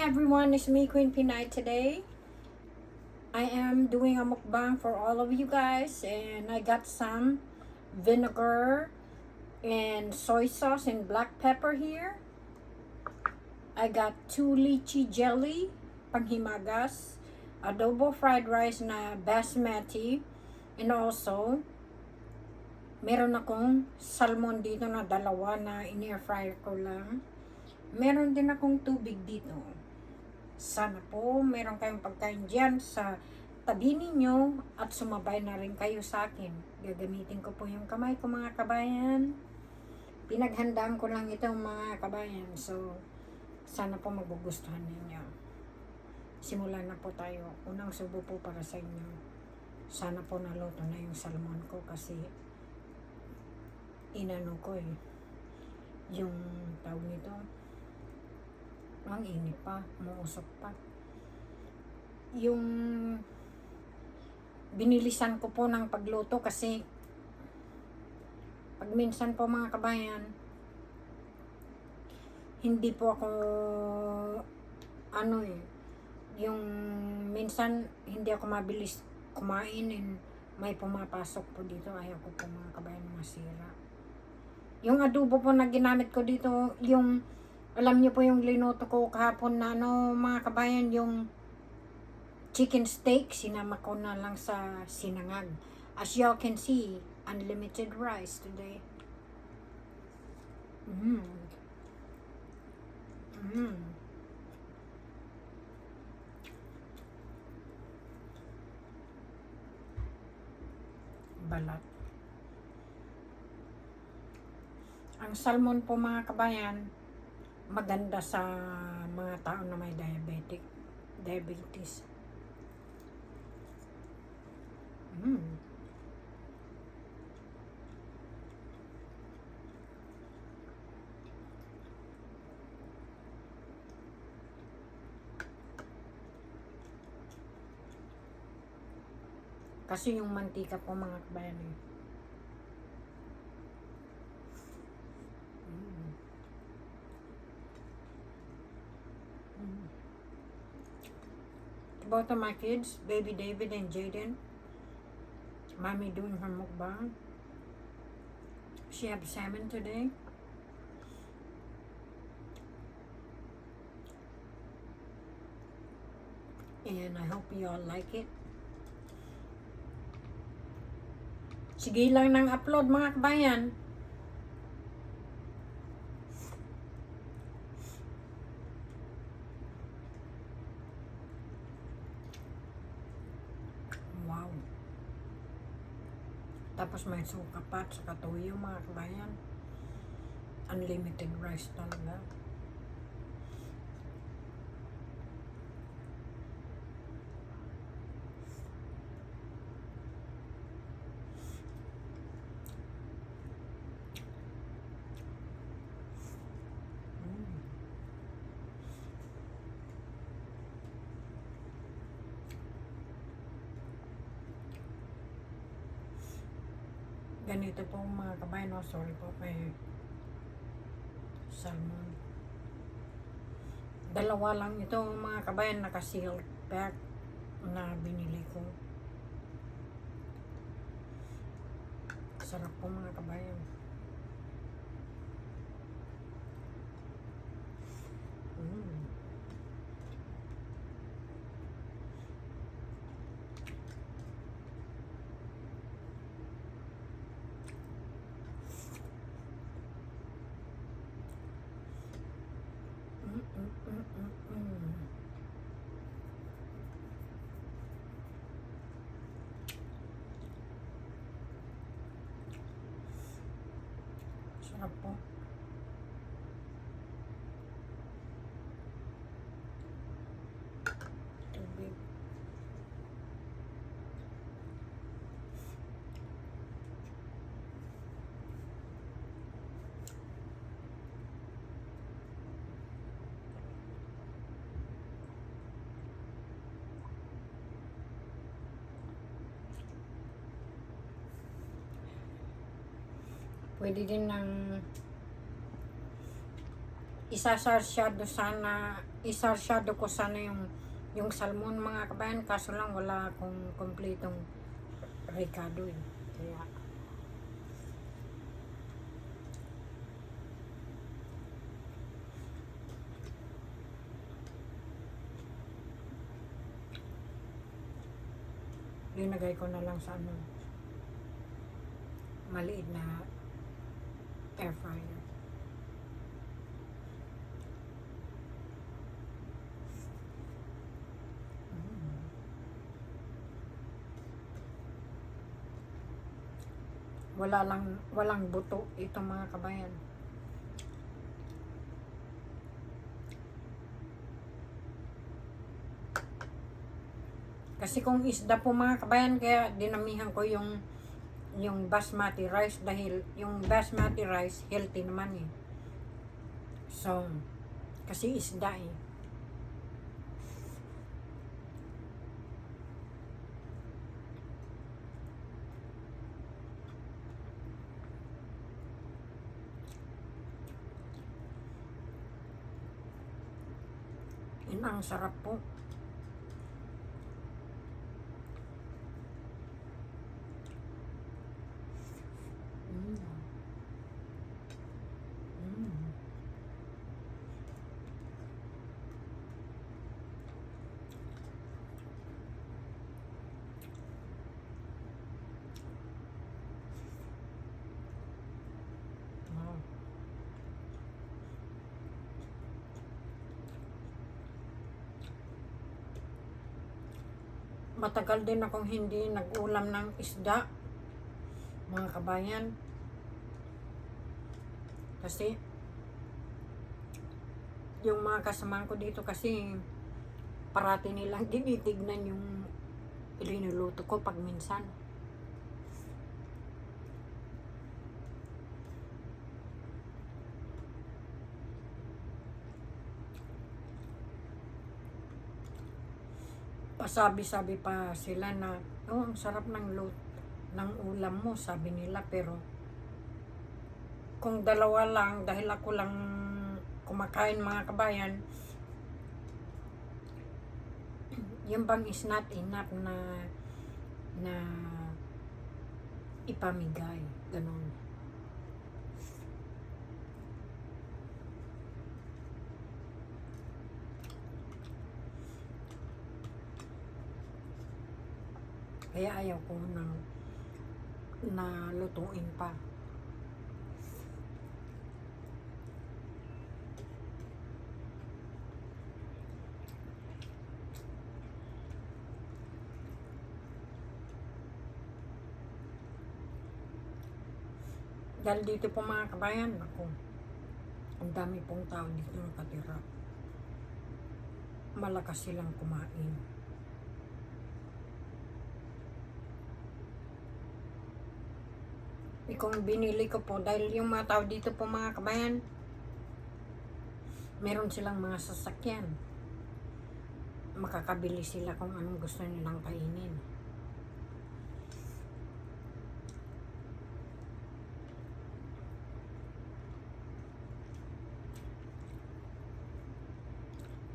everyone, it's me Queen Pinay today. I am doing a mukbang for all of you guys, and I got some vinegar and soy sauce and black pepper here. I got 2 lychee jelly, panghimagas, adobo fried rice na basmati, and also meron akong salmon dito na dalawa na in-air fryer ko lang. Meron din akong tubig dito. Sana po meron kayong pagkain dyan sa tabi ninyo at sumabay na rin kayo sa akin. Gagamitin ko po yung kamay ko, mga kabayan. Pinaghandaan ko lang ito, mga kabayan. So, sana po magugustuhan ninyo. Simulan na po tayo. Unang subo po para sa inyo. Sana po naluto na yung salmon ko kasi inano ko yung tawag nito, ang init pa, umuusok pa. Yung binilisan ko po ng pagluto kasi pag minsan po, mga kabayan, hindi po ako yung minsan hindi ako mabilis kumain and may pumapasok po dito. Ayaw ko po, mga kabayan, masira. Yung adobo po na ginamit ko dito, yung alam niyo po yung linuto ko kahapon na mga kabayan, yung chicken steak, sinama ko na lang sa sinangag. As you can see, unlimited rice today. Balat. Ang salmon po, mga kabayan, maganda sa mga tao na may diabetes. Kasi yung mantika po, mga kabayan, Both of my kids, baby David and Jaden, mommy doing her mukbang. She had salmon today. And I hope you all like it. Sige lang ng upload, mga kabayan. Wow. Tapos may suka pa at saka tuyo, mga kabayan. Unlimited rice talaga. Ganito po, mga kabayan, sorry po kay salmon. Dalawa lang ito, mga kabayan, naka-sealed pack na binili ko. Sarap po, mga kabayan. Sarap po. Tubig. Pwede din ng isasasyado sana Isarsyado ko sana yung salmon mga kabayan, kaso lang wala akong kompletong ricado eh. Kaya linagay ko na lang sa maliit na air fryer. Walang buto ito mga kabayan. Kasi kung isda po mga kabayan, kaya dinamihan ko yung basmati rice dahil yung basmati rice healthy naman eh. So, kasi isda eh. Yun ang sarap po. Matagal din akong hindi nag-ulam ng isda, mga kabayan. Kasi, yung mga kasamahan ko dito kasi, parati nilang tinitignan yung linuluto ko pag minsan. Pasabi-sabi pa sila na, oh, ang sarap ng ulam mo, sabi nila. Pero, kung dalawa lang, dahil ako lang kumakain mga kabayan, yung bang is not enough na ipamigay. Ganun. Kaya ayaw ko na lutuin pa. Dahil dito po mga kabayan, ako, ang dami pong tao dito nakatira. Malakas silang kumain. Kung binili ko po, dahil yung mga tao dito po mga kabayan, meron silang mga sasakyan. Makakabili sila kung anong gusto nilang kainin.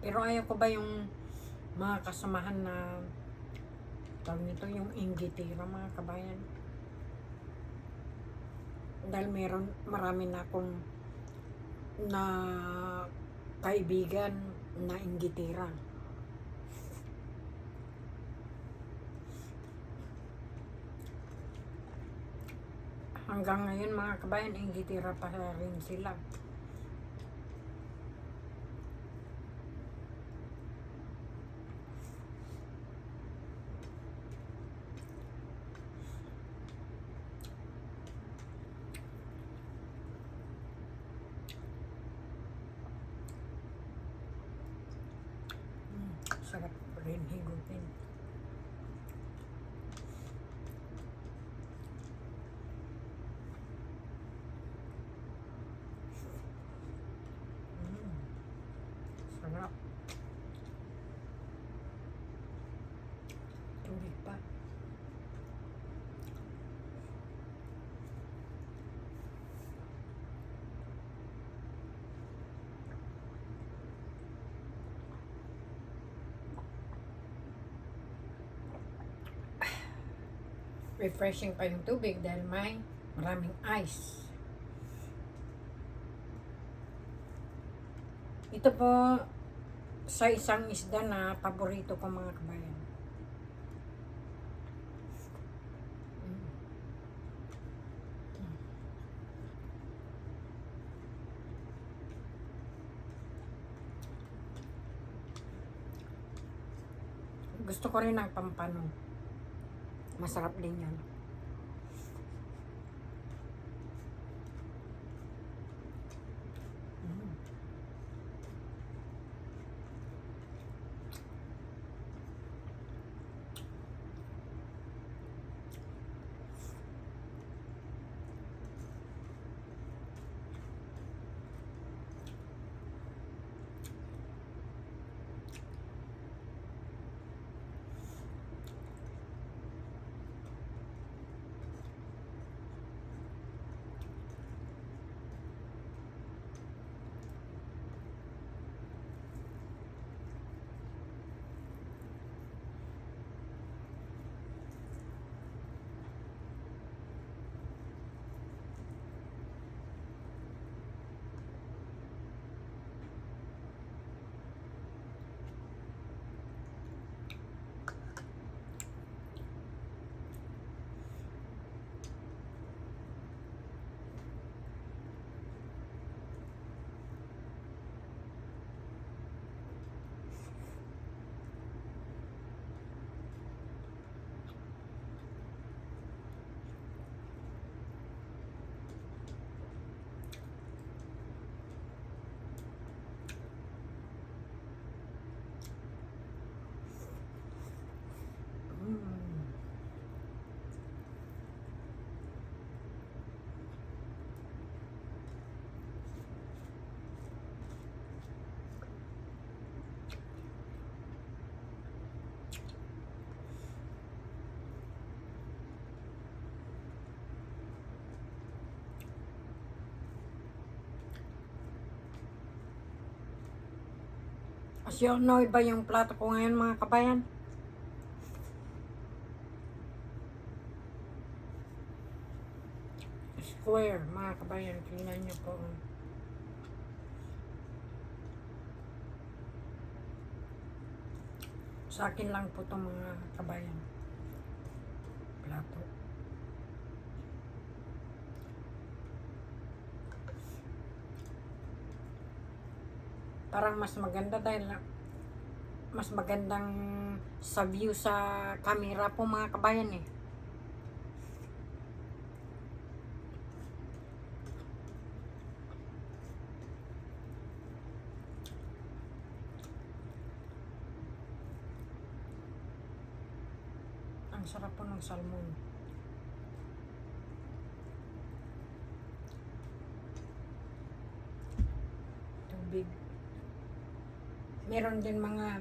Pero ayaw ko ba yung mga kasamahan na tawag nito, yung inggitira mga kabayan. Dahil marami na akong na kaibigan na inggitira. Hanggang ngayon mga kabayan, inggitira pa rin sila. Sarap rin higupin. Sarap. Tubig pa. refreshing pa yung tubig dahil may maraming ice. Ito po sa isang isda na paborito ko mga kabayan. Gusto ko rin ang pampano. Masarap din yan. As you know, iba yung plato ko ngayon mga kabayan. Square mga kabayan. Tingnan nyo po. Sa akin lang po itong mga kabayan. Plato. Parang mas maganda dahil mas magandang sa view sa camera po mga kabayan eh. Ang sarap po ng salmon. Tubig. Meron din mga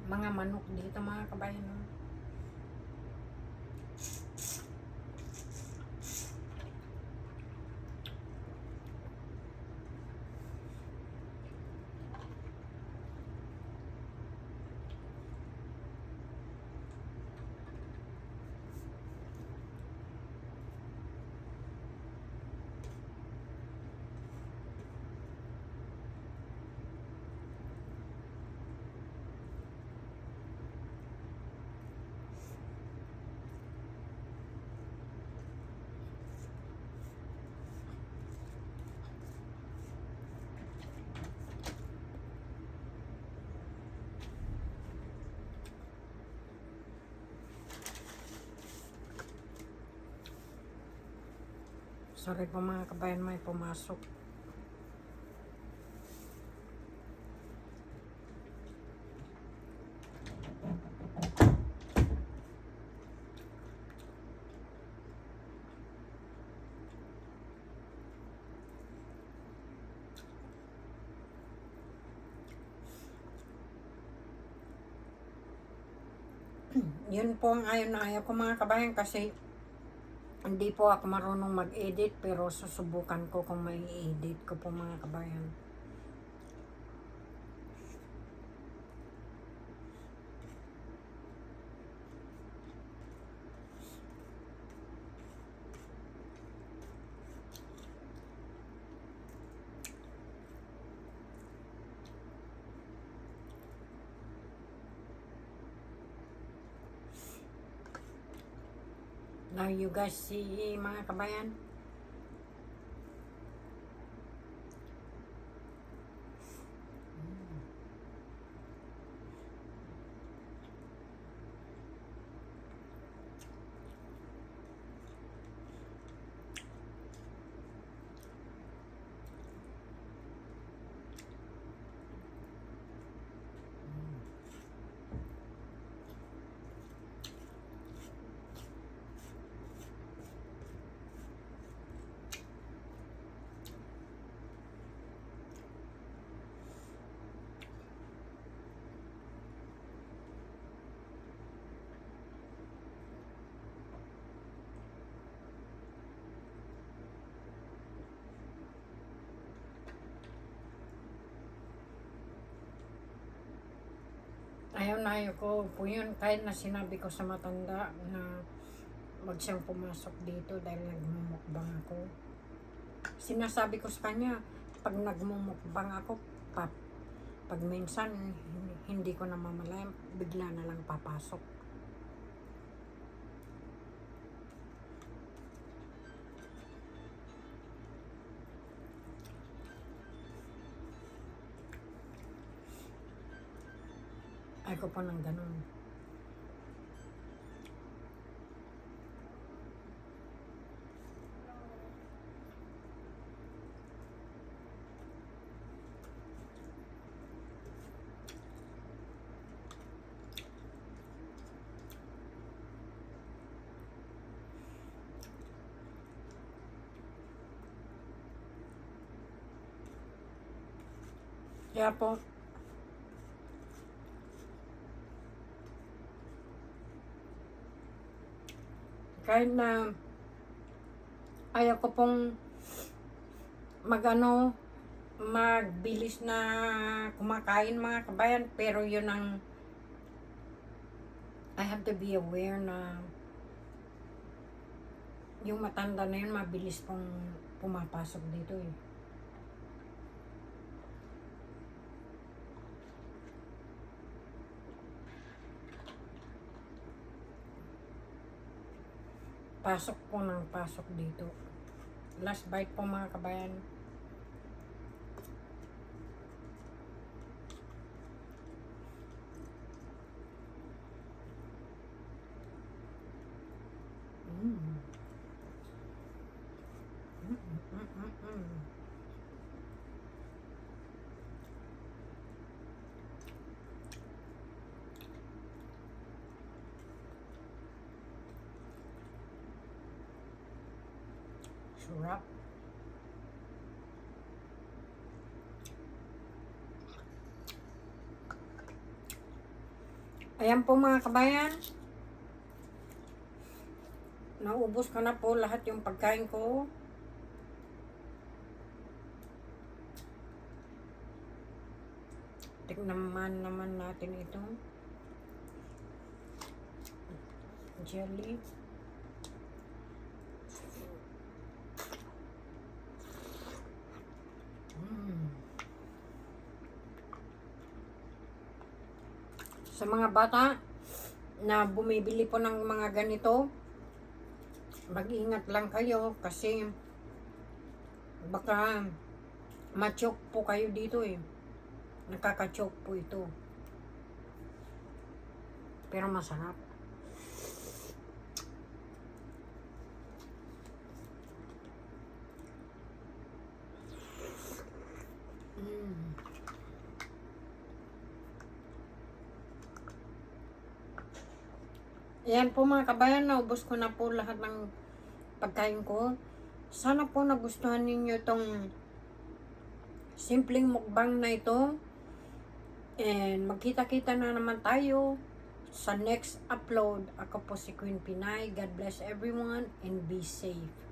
manok dito mga kabayan. Sorry po mga kabayan, may pumasok. Yun po ang ayaw na ayaw ko mga kabayan kasi hindi po ako marunong mag-edit pero susubukan ko kung may edit ko po mga kabayan. Now you guys see mga kabayan. Ayaw ko po yun. Kahit na sinabi ko sa matanda na wag siyang pumasok dito dahil nagmumukbang ako. Sinasabi ko sa kanya, pag nagmumukbang ako, pag minsan hindi ko namamalayan, bigla na lang papasok. Ay ko po ng ganun. Kaya po, kahit na ayaw ko pong magbilis na kumakain mga kabayan, pero yun ang I have to be aware na yung matanda na yun mabilis pong pumapasok dito eh. Pasok po ng pasok dito. Last bite po mga kabayan. Sarap. Ayan po mga kabayan. Naubos ko na po lahat yung pagkain ko. Tignan naman natin ito. Jelly. Sa mga bata na bumibili po ng mga ganito, mag-ingat lang kayo kasi baka ma-choke po kayo dito eh. Nakaka-choke po ito. Pero masarap. Ayan po mga kabayan, naubos ko na po lahat ng pagkain ko. Sana po nagustuhan ninyo itong simpleng mukbang na ito. And magkita-kita na naman tayo sa next upload. Ako po si Queen Pinay. God bless everyone and be safe.